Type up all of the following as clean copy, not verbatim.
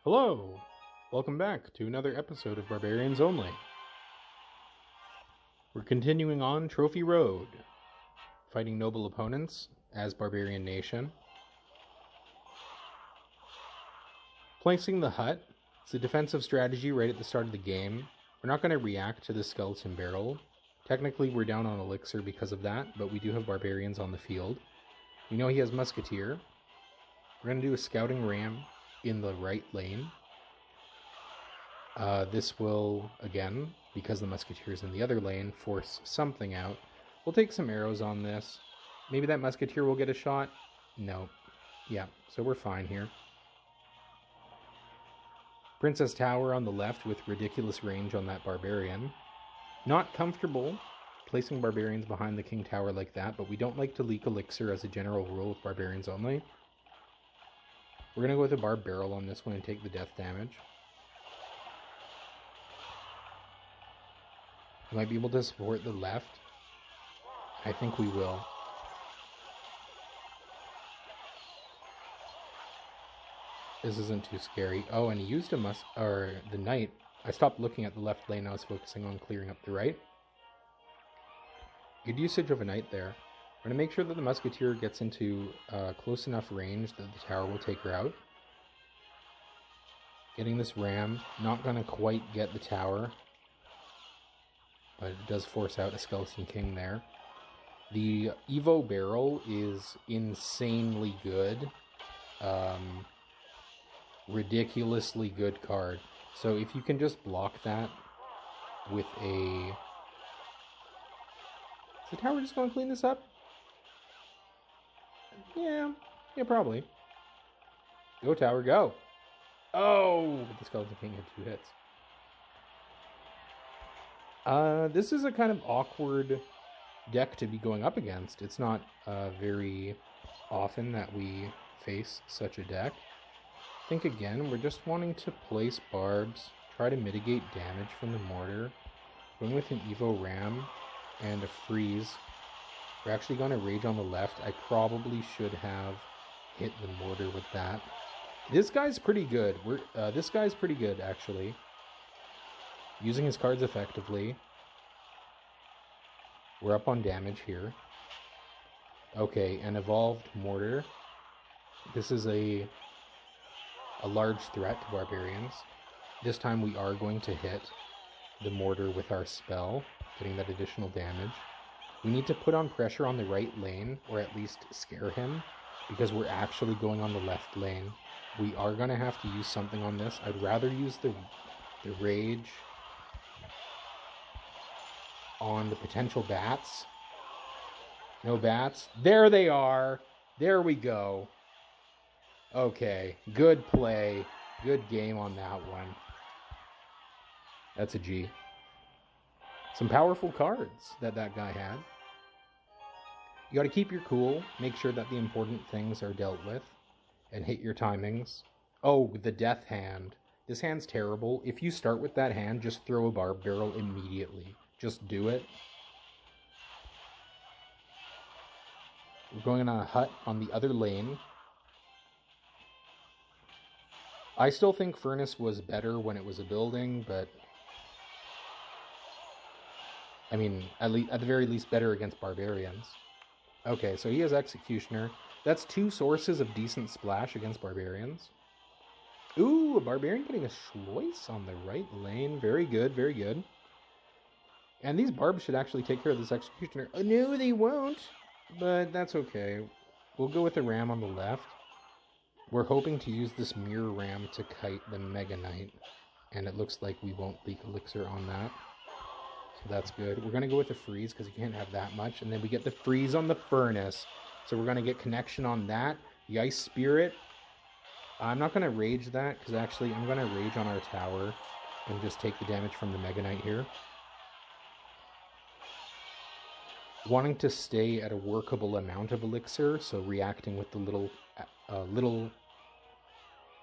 Hello! Welcome back to another episode of Barbarians Only. We're continuing on Trophy Road, fighting noble opponents as Barbarian Nation. Placing the hut. It's a defensive strategy right at the start of the game. We're not going to react to the skeleton barrel. Technically we're down on elixir because of that, but we do have Barbarians on the field. We know he has Musketeer. We're going to do a scouting ram in the right lane. This will, again, because the Musketeer is in the other lane, force something out. We'll take some arrows on this. Maybe that Musketeer will get a shot? No. Yeah, so we're fine here. Princess Tower on the left with ridiculous range on that Barbarian. Not comfortable placing Barbarians behind the King Tower like that, but we don't like to leak elixir as a general rule with Barbarians only. We're going to go with a Barb Barrel on this one and take the death damage. We might be able to support the left. I think we will. This isn't too scary. Oh, and he used the knight. I stopped looking at the left lane. I was focusing on clearing up the right. Good usage of a knight there. We're going to make sure that the Musketeer gets into close enough range that the tower will take her out. Getting this ram. Not going to quite get the tower, but it does force out a Skeleton King there. The Evo Barrel is insanely good. Ridiculously good card. So if you can just block that with a... Is the tower just going to clean this up? Yeah, probably. Go, tower, go. Oh, the Skeleton King had 2 hits. This is a kind of awkward deck to be going up against. It's not very often that we face such a deck. I think, again, we're just wanting to place barbs, try to mitigate damage from the mortar. Going with an Evo Ram and a freeze. We're actually going to rage on the left. I probably should have hit the mortar with that. This guy's pretty good. This guy's pretty good, actually. Using his cards effectively. We're up on damage here. Okay, an evolved mortar. This is a large threat to Barbarians. This time we are going to hit the mortar with our spell, getting that additional damage. We need to put on pressure on the right lane, or at least scare him, because we're actually going on the left lane. We are going to have to use something on this. I'd rather use the rage on the potential bats. No bats. There they are. There we go. Okay, good play. Good game on that one. That's a G. Some powerful cards that guy had. You got to keep your cool. Make sure that the important things are dealt with. And hit your timings. Oh, the death hand. This hand's terrible. If you start with that hand, just throw a Barb Barrel immediately. Just do it. We're going on a hut on the other lane. I still think Furnace was better when it was a building, but... I mean, at the very least, better against Barbarians. Okay, so he has Executioner. That's 2 sources of decent splash against Barbarians. Ooh, a Barbarian getting a Schloiss on the right lane. Very good, very good. And these Barbs should actually take care of this Executioner. Oh, no, they won't. But that's okay. We'll go with the Ram on the left. We're hoping to use this Mirror Ram to kite the Mega Knight. And it looks like we won't leak elixir on that. So that's good. We're going to go with the freeze because you can't have that much. And then we get the freeze on the Furnace. So we're going to get connection on that. The Ice Spirit. I'm not going to rage that because actually I'm going to rage on our tower and just take the damage from the Mega Knight here. Wanting to stay at a workable amount of elixir, so reacting with the little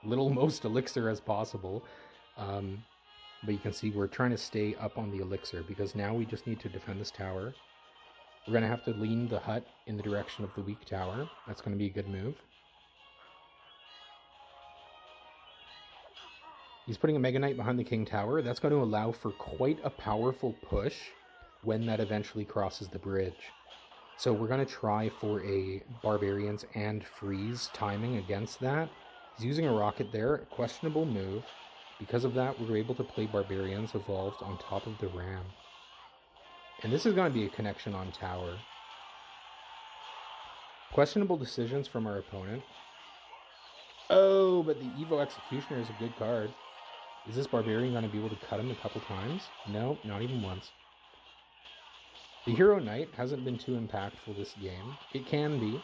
most elixir as possible. But you can see we're trying to stay up on the elixir because now we just need to defend this tower. We're going to have to lean the hut in the direction of the weak tower. That's going to be a good move. He's putting a Mega Knight behind the King Tower. That's going to allow for quite a powerful push when that eventually crosses the bridge. So we're going to try for a Barbarians and Freeze timing against that. He's using a rocket there, a questionable move. Because of that, we're able to play Barbarians evolved on top of the Ram. And this is going to be a connection on tower. Questionable decisions from our opponent. Oh, but the Evo Executioner is a good card. Is this Barbarian going to be able to cut him a couple times? No, not even once. The Hero Knight hasn't been too impactful this game. It can be.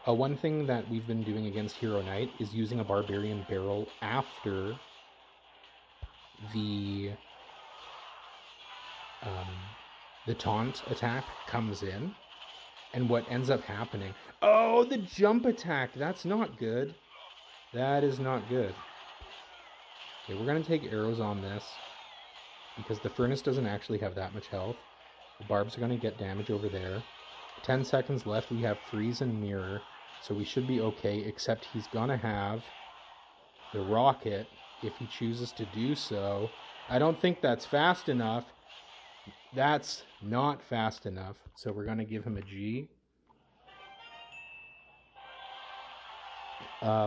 One thing that we've been doing against Hero Knight is using a Barbarian Barrel after the taunt attack comes in. And what ends up happening... Oh, the jump attack! That's not good. That is not good. Okay, we're going to take arrows on this, because the Furnace doesn't actually have that much health. The Barbs are going to get damage over there. 10 seconds left, we have Freeze and Mirror, so we should be okay, except he's going to have the Rocket, if he chooses to do so. I don't think that's fast enough. That's not fast enough, so we're going to give him a G.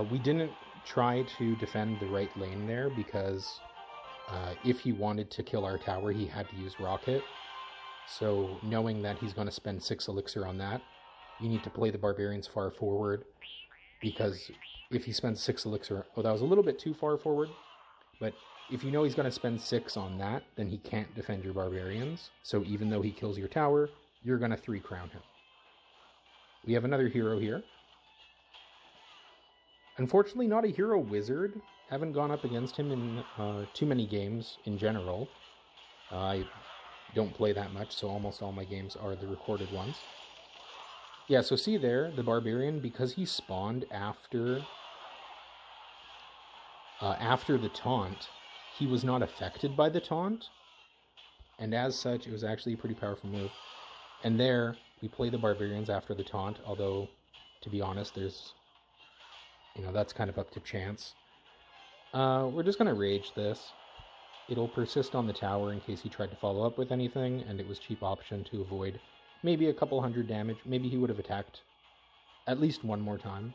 We didn't try to defend the right lane there, because if he wanted to kill our tower, he had to use Rocket. So knowing that he's going to spend 6 elixir on that, you need to play the Barbarians far forward, because if he spends 6 elixir... Oh, that was a little bit too far forward, but if you know he's going to spend 6 on that, then he can't defend your Barbarians. So even though he kills your tower, you're going to 3-crown him. We have another hero here. Unfortunately, not a hero wizard. Haven't gone up against him in too many games in general. I don't play that much, so almost all my games are the recorded ones. Yeah, so see there, the Barbarian, because he spawned after the taunt, he was not affected by the taunt, and as such, it was actually a pretty powerful move. And there, we play the Barbarians after the taunt, although, to be honest, there's... that's kind of up to chance. We're just going to rage this. It'll persist on the tower in case he tried to follow up with anything, and it was a cheap option to avoid maybe a couple hundred damage. Maybe he would have attacked at least one more time.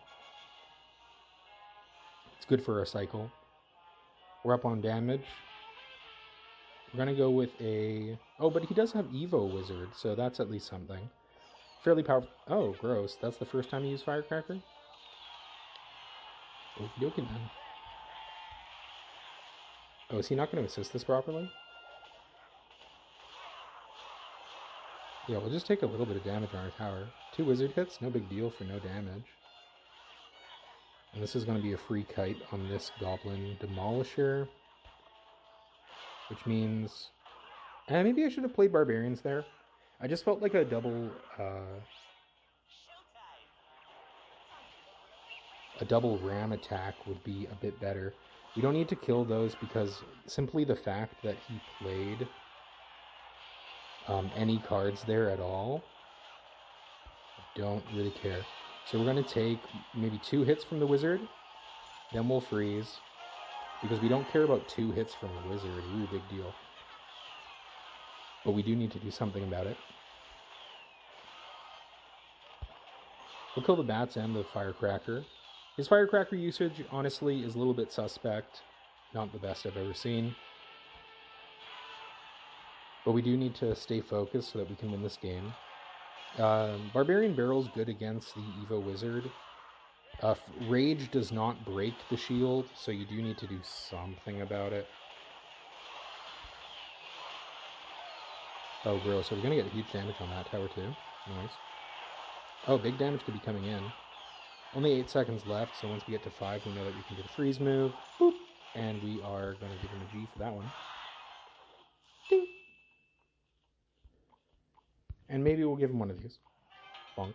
It's good for our cycle. We're up on damage. We're going to go with a... Oh, but he does have Evo Wizard, so that's at least something. Fairly powerful... Oh, gross. That's the first time you use Firecracker? Okie dokie then. Oh, is he not going to assist this properly? Yeah, we'll just take a little bit of damage on our tower. 2 wizard hits, no big deal for no damage. And this is going to be a free kite on this Goblin Demolisher. Which means... maybe I should have played Barbarians there. I just felt like a double ram attack would be a bit better. We don't need to kill those because simply the fact that he played any cards there at all, don't really care. So we're going to take maybe 2 hits from the wizard, then we'll freeze, because we don't care about 2 hits from the wizard. Ooh, big deal. But we do need to do something about it. We'll kill the bats and the firecracker. His firecracker usage, honestly, is a little bit suspect. Not the best I've ever seen. But we do need to stay focused so that we can win this game. Barbarian Barrel's good against the Evo Wizard. Rage does not break the shield, so you do need to do something about it. Oh, gross. So we're going to get huge damage on that tower, too. Nice. Oh, big damage could be coming in. Only 8 seconds left, so once we get to 5, we know that we can do the freeze move. Boop! And we are going to give him a G for that one. Ding! And maybe we'll give him one of these. Bonk.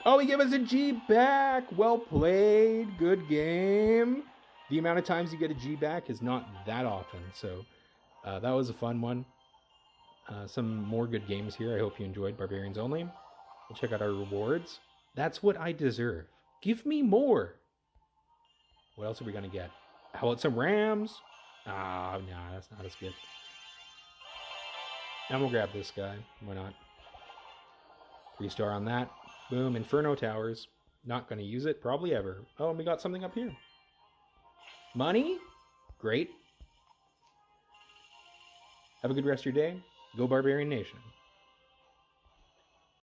Oh, he gave us a G back! Well played! Good game! The amount of times you get a G back is not that often, so that was a fun one. Some more good games here. I hope you enjoyed Barbarians Only. We'll check out our rewards. That's what I deserve. Give me more! What else are we going to get? How about some Rams? Ah, nah, that's not as good. And we'll grab this guy. Why not? 3-star on that. Boom, Inferno Towers. Not going to use it, probably ever. Oh, and we got something up here. Money? Great. Have a good rest of your day. Go Barbarian Nation.